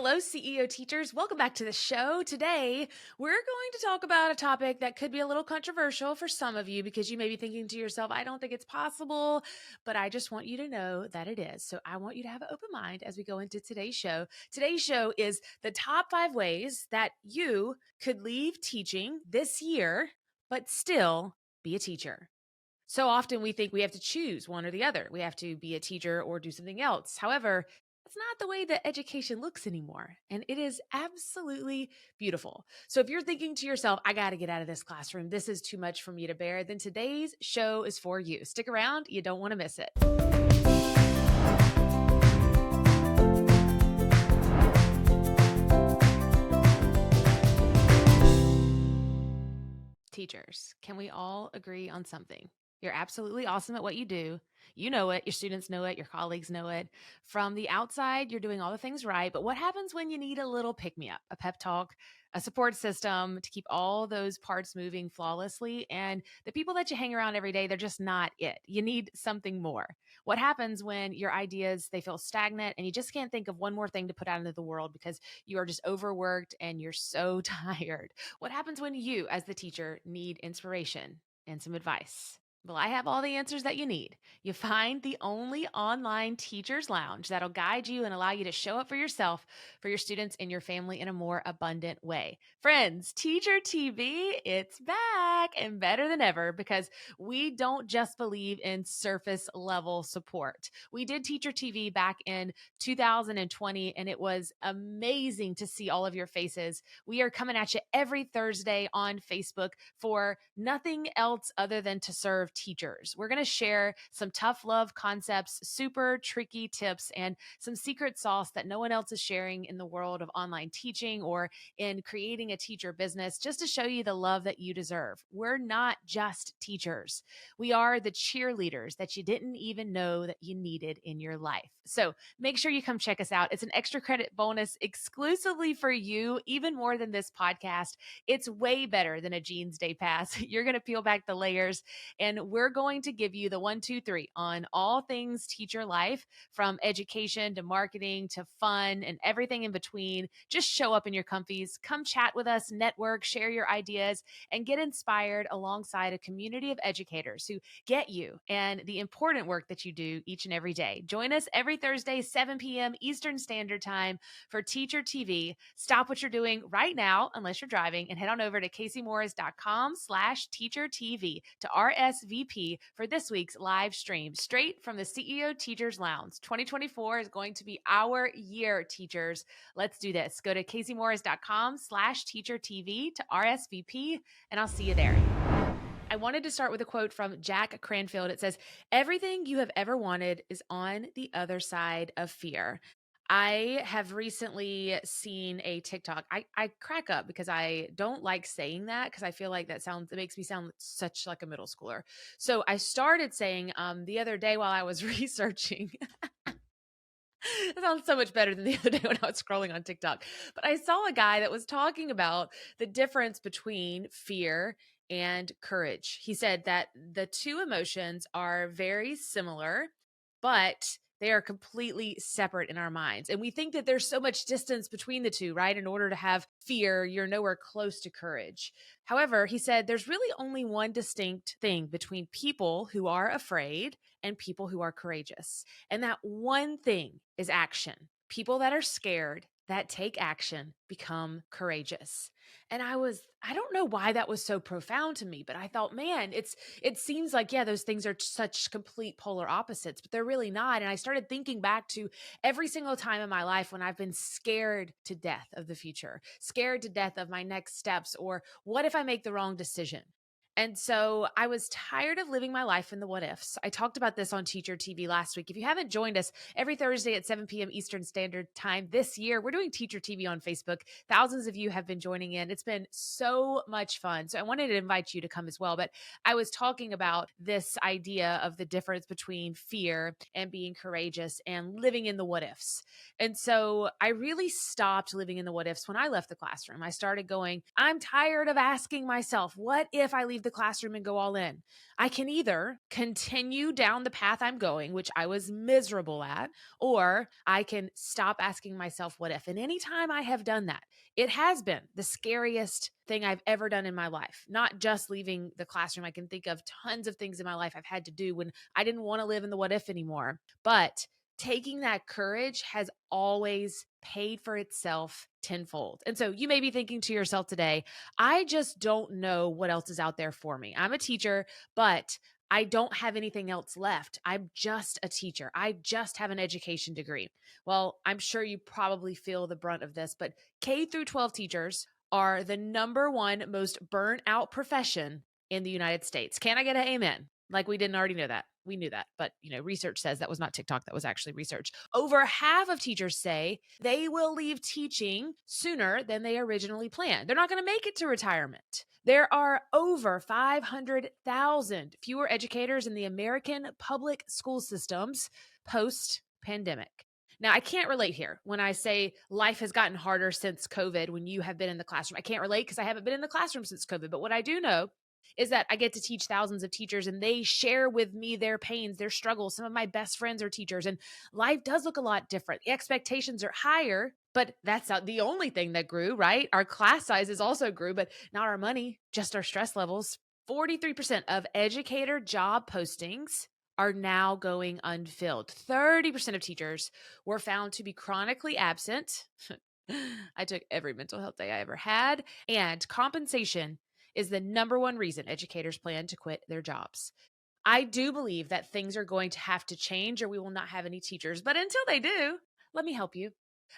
Hello, CEO teachers. Welcome back to the show. Today, we're going to talk about a topic that could be a little controversial for some of you because you may be thinking to yourself, I don't think it's possible, but I just want you to know that it is. So I want you to have an open mind as we go into today's show. Today's show is the top 5 ways that you could leave teaching this year, but still be a teacher. So often we think we have to choose one or the other. We have to be a teacher or do something else. However, it's not the way that education looks anymore. And it is absolutely beautiful. So if you're thinking to yourself, I got to get out of this classroom, this is too much for me to bear, then today's show is for you. Stick around. You don't want to miss it. Teachers, can we all agree on something? You're absolutely awesome at what you do. You know it. Your students know it. Your colleagues know it. From the outside, you're doing all the things right. But what happens when you need a little pick-me-up, a pep talk, a support system to keep all those parts moving flawlessly? And the people that you hang around every day, they're just not it. You need something more. What happens when your ideas, they feel stagnant and you just can't think of one more thing to put out into the world because you are just overworked and you're so tired? What happens when you, as the teacher, need inspiration and some advice? Well, I have all the answers that you need. You find the only online teachers lounge that'll guide you and allow you to show up for yourself, for your students, and your family in a more abundant way. Friends, Teacher TV, it's back and better than ever because we don't just believe in surface level support. We did Teacher TV back in 2020, and it was amazing to see all of your faces. We are coming at you every Thursday on Facebook for nothing else other than to serve teachers. We're going to share some tough love concepts, super tricky tips, and some secret sauce that no one else is sharing in the world of online teaching or in creating a teacher business, just to show you the love that you deserve. We're not just teachers. We are the cheerleaders that you didn't even know that you needed in your life. So make sure you come check us out. It's an extra credit bonus exclusively for you, even more than this podcast. It's way better than a Jeans Day pass. You're going to peel back the layers, and we're going to give you the 1, 2, 3 on all things teacher life, from education to marketing to fun and everything in between. Just show up in your comfies, come chat with us, network, share your ideas, and get inspired alongside a community of educators who get you and the important work that you do each and every day. Join us every Thursday, 7 p.m. Eastern Standard Time for Teacher TV. Stop what you're doing right now, unless you're driving, and head on over to caseymorris.com/teachertv to RSVP for this week's live stream straight from the CEO Teachers Lounge. 2024 is going to be our year, teachers. Let's do this. Go to caseymorris.com/teachertv to RSVP, and I'll see you there. I wanted to start with a quote from Jack Cranfield. It says, "Everything you have ever wanted is on the other side of fear." I have recently seen a TikTok. I crack up because I don't like saying that because I feel like it makes me sound such like a middle schooler. So I started saying the other day while I was researching. It sounds so much better than the other day when I was scrolling on TikTok. But I saw a guy that was talking about the difference between fear and courage. He said that the two emotions are very similar, but they are completely separate in our minds. And we think that there's so much distance between the two, right? In order to have fear, you're nowhere close to courage. However, he said there's really only one distinct thing between people who are afraid and people who are courageous. And that one thing is action. People that are scared, that take action, become courageous. And I don't know why that was so profound to me, but I thought, man, it seems like, yeah, those things are such complete polar opposites, but they're really not. And I started thinking back to every single time in my life when I've been scared to death of the future, scared to death of my next steps, or what if I make the wrong decision? And so I was tired of living my life in the what ifs. I talked about this on Teacher TV last week. If you haven't joined us every Thursday at 7 p.m. Eastern Standard Time this year, we're doing Teacher TV on Facebook. Thousands of you have been joining in. It's been so much fun. So I wanted to invite you to come as well. But I was talking about this idea of the difference between fear and being courageous and living in the what ifs. And so I really stopped living in the what ifs when I left the classroom. I started going, I'm tired of asking myself, what if I leave leave the classroom and go all in. I can either continue down the path I'm going, which I was miserable at, or I can stop asking myself, what if? And anytime I have done that, it has been the scariest thing I've ever done in my life. Not just leaving the classroom. I can think of tons of things in my life I've had to do when I didn't want to live in the what if anymore. But taking that courage has always paid for itself tenfold. And so you may be thinking to yourself today, I just don't know what else is out there for me. I'm a teacher, but I don't have anything else left. I'm just a teacher. I just have an education degree. Well, I'm sure you probably feel the brunt of this, but K through 12 teachers are the number one most burnt out profession in the United States. Can I get an amen? Like we didn't already know that. We knew that, but research says that was not TikTok. That was actually research. Over half of teachers say they will leave teaching sooner than they originally planned. They're not going to make it to retirement. There are over 500,000 fewer educators in the American public school systems post-pandemic. Now, I can't relate here when I say life has gotten harder since COVID when you have been in the classroom. I can't relate because I haven't been in the classroom since COVID. But what I do know is that I get to teach thousands of teachers and they share with me their pains, their struggles. Some of my best friends are teachers and life does look a lot different. The expectations are higher, but that's not the only thing that grew, right? Our class sizes also grew, but not our money, just our stress levels. 43% of educator job postings are now going unfilled. 30% of teachers were found to be chronically absent. I took every mental health day I ever had, and compensation is the number one reason educators plan to quit their jobs. I do believe that things are going to have to change or we will not have any teachers. But until they do, let me help you.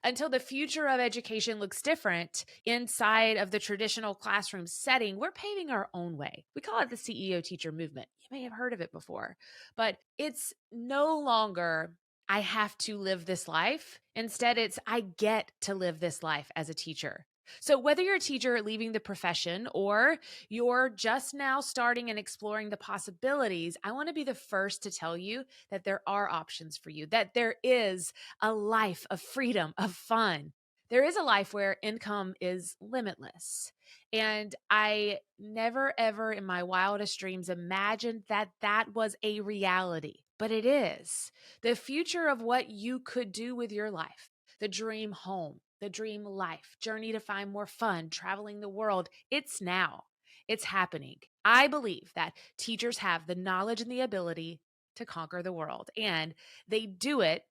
Until the future of education looks different inside of the traditional classroom setting, we're paving our own way. We call it the CEO teacher movement. You may have heard of it before, but it's no longer I have to live this life. Instead, it's I get to live this life as a teacher. So whether you're a teacher leaving the profession or you're just now starting and exploring the possibilities, I want to be the first to tell you that there are options for you, that there is a life of freedom, of fun. There is a life where income is limitless. And I never, ever in my wildest dreams imagined that that was a reality, but it is. The future of what you could do with your life, the dream home, the dream life, journey to find more fun, traveling the world. It's now. It's happening. I believe that teachers have the knowledge and the ability to conquer the world, and they do it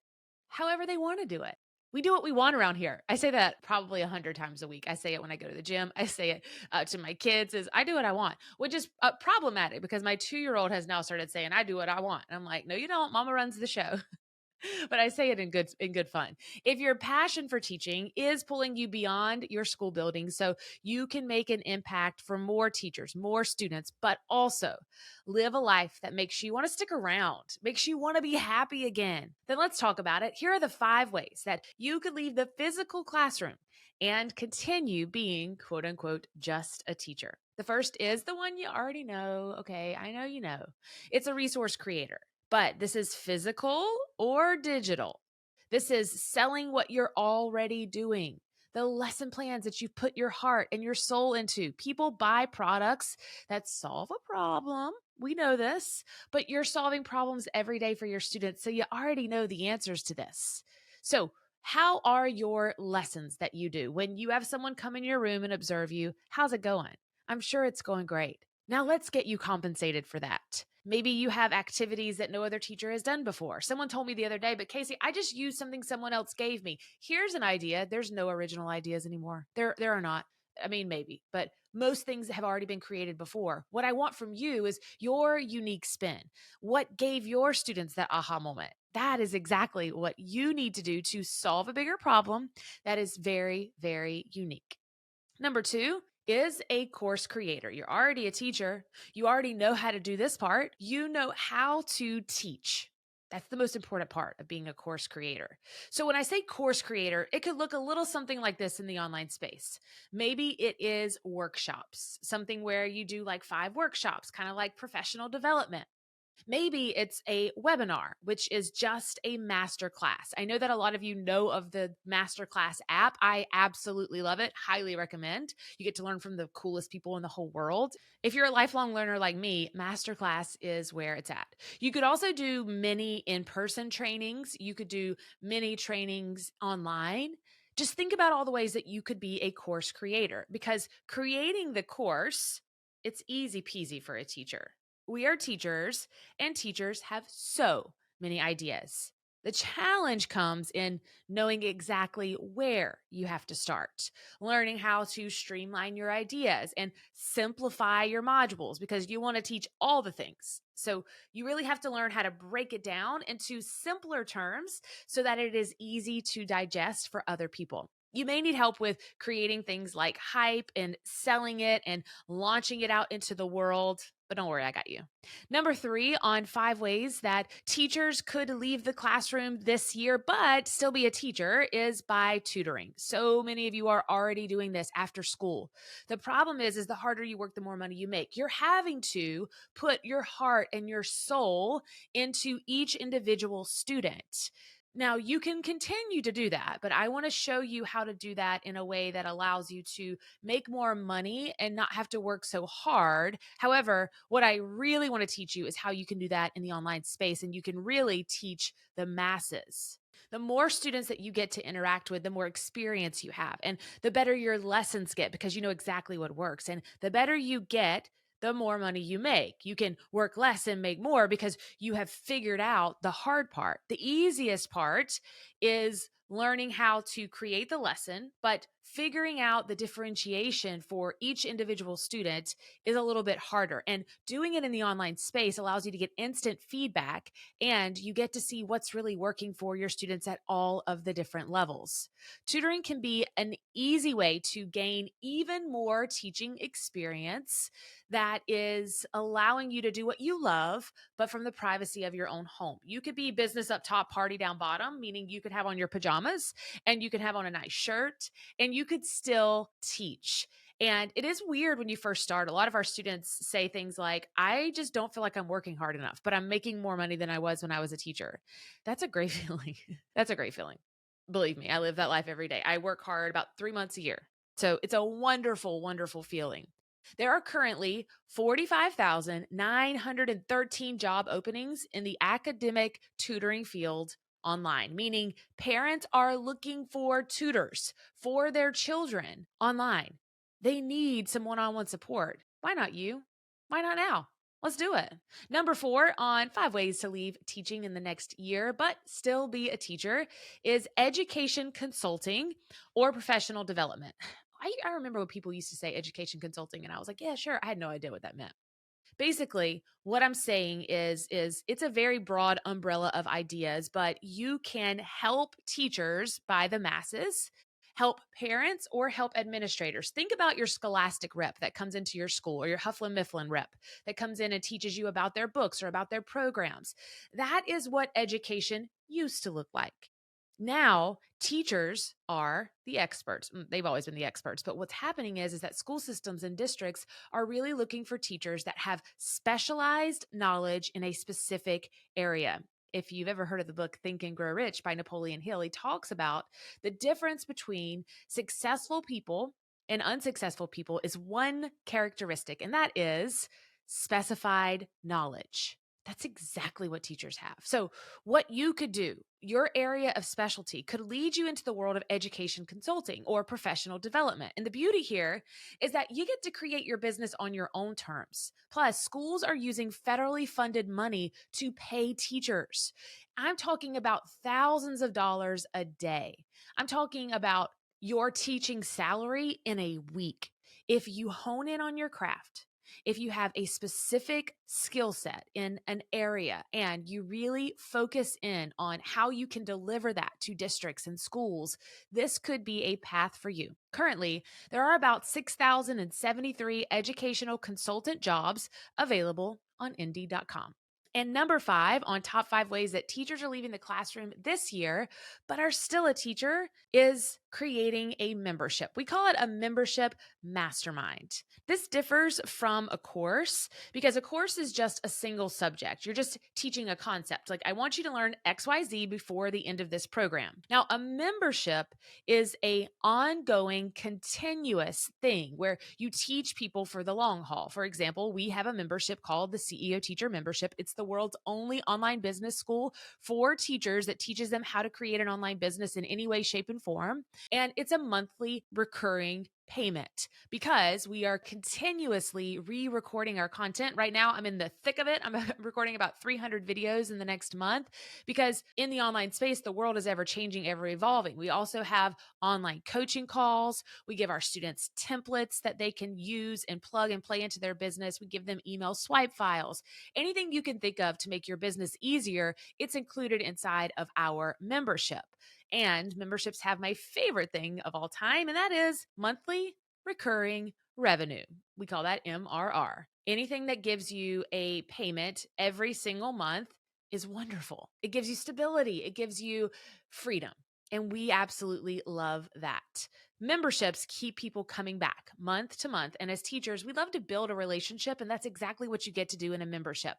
however they want to do it. We do what we want around here. I say that probably 100 times a week. I say it when I go to the gym. I say it to my kids is I do what I want, which is problematic because my 2-year-old has now started saying I do what I want. And I'm like, no, you don't. Mama runs the show. But I say it in good fun. If your passion for teaching is pulling you beyond your school building so you can make an impact for more teachers, more students, but also live a life that makes you want to stick around, makes you want to be happy again, then let's talk about it. Here are the 5 ways that you could leave the physical classroom and continue being, quote unquote, just a teacher. The first is the one you already know. Okay, I know you know. It's a resource creator. But this is physical or digital. This is selling what you're already doing. The lesson plans that you've put your heart and your soul into. People buy products that solve a problem. We know this, but you're solving problems every day for your students. So you already know the answers to this. So how are your lessons that you do? When you have someone come in your room and observe you, how's it going? I'm sure it's going great. Now let's get you compensated for that. Maybe you have activities that no other teacher has done before. Someone told me the other day, but Casey, I just used something someone else gave me. Here's an idea. There's no original ideas anymore. There are not. I mean, maybe, but most things have already been created before. What I want from you is your unique spin. What gave your students that aha moment? That is exactly what you need to do to solve a bigger problem that is very, very unique. Number 2 is a course creator. You're already a teacher. You already know how to do this part. You know how to teach. That's the most important part of being a course creator. So when I say course creator, it could look a little something like this in the online space. Maybe it is workshops, something where you do like 5 workshops, kind of like professional development. Maybe it's a webinar, which is just a masterclass. I know that a lot of you know of the masterclass app. I absolutely love it. Highly recommend. You get to learn from the coolest people in the whole world. If you're a lifelong learner like me, masterclass is where it's at. You could also do many in-person trainings. You could do many trainings online. Just think about all the ways that you could be a course creator, because creating the course, it's easy peasy for a teacher. We are teachers, and teachers have so many ideas. The challenge comes in knowing exactly where you have to start, learning how to streamline your ideas and simplify your modules, because you want to teach all the things. So you really have to learn how to break it down into simpler terms so that it is easy to digest for other people. You may need help with creating things like hype and selling it and launching it out into the world, but don't worry, I got you. Number 3 on 5 ways that teachers could leave the classroom this year but still be a teacher is by tutoring. So many of you are already doing this after school. The problem is the harder you work, the more money you make. You're having to put your heart and your soul into each individual student. Now, you can continue to do that, but I want to show you how to do that in a way that allows you to make more money and not have to work so hard. However, what I really want to teach you is how you can do that in the online space, and you can really teach the masses. The more students that you get to interact with, the more experience you have, and the better your lessons get because you know exactly what works. And the better you get, the more money you make. You can work less and make more because you have figured out the hard part. The easiest part is learning how to create the lesson, but figuring out the differentiation for each individual student is a little bit harder. And doing it in the online space allows you to get instant feedback, and you get to see what's really working for your students at all of the different levels. Tutoring can be an easy way to gain even more teaching experience that is allowing you to do what you love, but from the privacy of your own home. You could be business up top, party down bottom, meaning you could have on your pajamas and you could have on a nice shirt and you could still teach. And it is weird when you first start. A lot of our students say things like, I just don't feel like I'm working hard enough, but I'm making more money than I was when I was a teacher. That's a great feeling. That's a great feeling. Believe me, I live that life every day. I work hard about 3 months a year. So it's a wonderful, wonderful feeling. There are currently 45,913 job openings in the academic tutoring field online, meaning parents are looking for tutors for their children online. They need some one on one support. Why not you? Why not now? Let's do it. Number 4 on 5 ways to leave teaching in the next year, but still be a teacher is education consulting or professional development. I remember when people used to say education consulting, and I was like, yeah, sure. I had no idea what that meant. Basically, what I'm saying is it's a very broad umbrella of ideas, but you can help teachers by the masses, help parents, or help administrators. Think about your scholastic rep that comes into your school, or your Hufflin Mifflin rep that comes in and teaches you about their books or about their programs. That is what education used to look like. Now, teachers are the experts. They've always been the experts, but what's happening is that school systems and districts are really looking for teachers that have specialized knowledge in a specific area. If you've ever heard of the book Think and Grow Rich by Napoleon Hill, he talks about the difference between successful people and unsuccessful people is one characteristic, and that is specified knowledge. That's exactly what teachers have. So, what you could do, your area of specialty could lead you into the world of education consulting or professional development. And the beauty here is that you get to create your business on your own terms. Plus, schools are using federally funded money to pay teachers. I'm talking about thousands of dollars a day. I'm talking about your teaching salary in a week. If you hone in on your craft, if you have a specific skill set in an area and you really focus in on how you can deliver that to districts and schools, this could be a path for you. Currently, there are about 6,073 educational consultant jobs available on Indeed.com. And number 5 on top 5 ways that teachers are leaving the classroom this year, but are still a teacher, is creating a membership. We call it a membership mastermind. This differs from a course because a course is just a single subject. You're just teaching a concept. Like, I want you to learn XYZ before the end of this program. Now, a membership is a ongoing, continuous thing where you teach people for the long haul. For example, we have a membership called the CEO Teacher Membership. It's the world's only online business school for teachers that teaches them how to create an online business in any way, shape, and form. And it's a monthly recurring payment because we are continuously re-recording our content. Right now, I'm in the thick of it. I'm recording about 300 videos in the next month because in the online space, the world is ever changing, ever evolving. We also have online coaching calls. We give our students templates that they can use and plug and play into their business. We give them email swipe files. Anything you can think of to make your business easier, it's included inside of our membership. And memberships have my favorite thing of all time, and that is monthly recurring revenue. We call that MRR. Anything that gives you a payment every single month is wonderful. It gives you stability. It gives you freedom. And we absolutely love that. Memberships keep people coming back month to month. And as teachers, we love to build a relationship, and that's exactly what you get to do in a membership.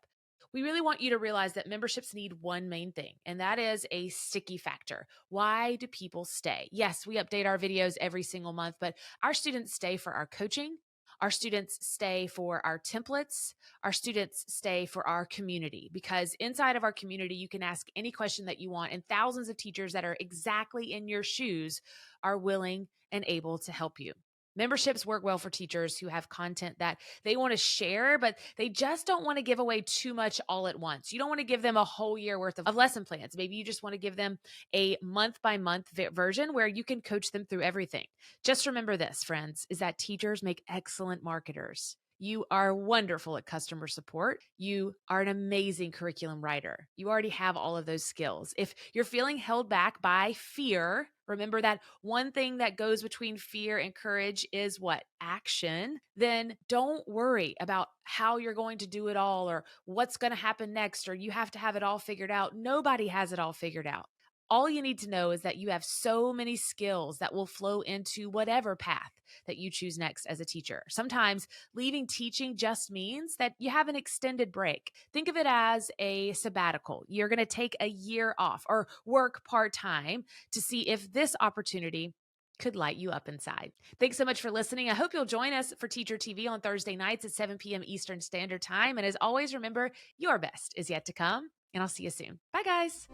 We really want you to realize that memberships need one main thing, and that is a sticky factor. Why do people stay? Yes, we update our videos every single month, but our students stay for our coaching. Our students stay for our templates. Our students stay for our community, because inside of our community, you can ask any question that you want, and thousands of teachers that are exactly in your shoes are willing and able to help you. Memberships work well for teachers who have content that they want to share, but they just don't want to give away too much all at once. You don't want to give them a whole year worth of lesson plans. Maybe you just want to give them a month by month version where you can coach them through everything. Just remember this, friends, is that teachers make excellent marketers. You are wonderful at customer support. You are an amazing curriculum writer. You already have all of those skills. If you're feeling held back by fear, remember that one thing that goes between fear and courage is what? Action. Then don't worry about how you're going to do it all or what's going to happen next, or you have to have it all figured out. Nobody has it all figured out. All you need to know is that you have so many skills that will flow into whatever path that you choose next as a teacher. Sometimes leaving teaching just means that you have an extended break. Think of it as a sabbatical. You're going to take a year off or work part-time to see if this opportunity could light you up inside. Thanks so much for listening. I hope you'll join us for Teacher TV on Thursday nights at 7 p.m. Eastern Standard Time. And as always, remember, your best is yet to come, and I'll see you soon. Bye, guys.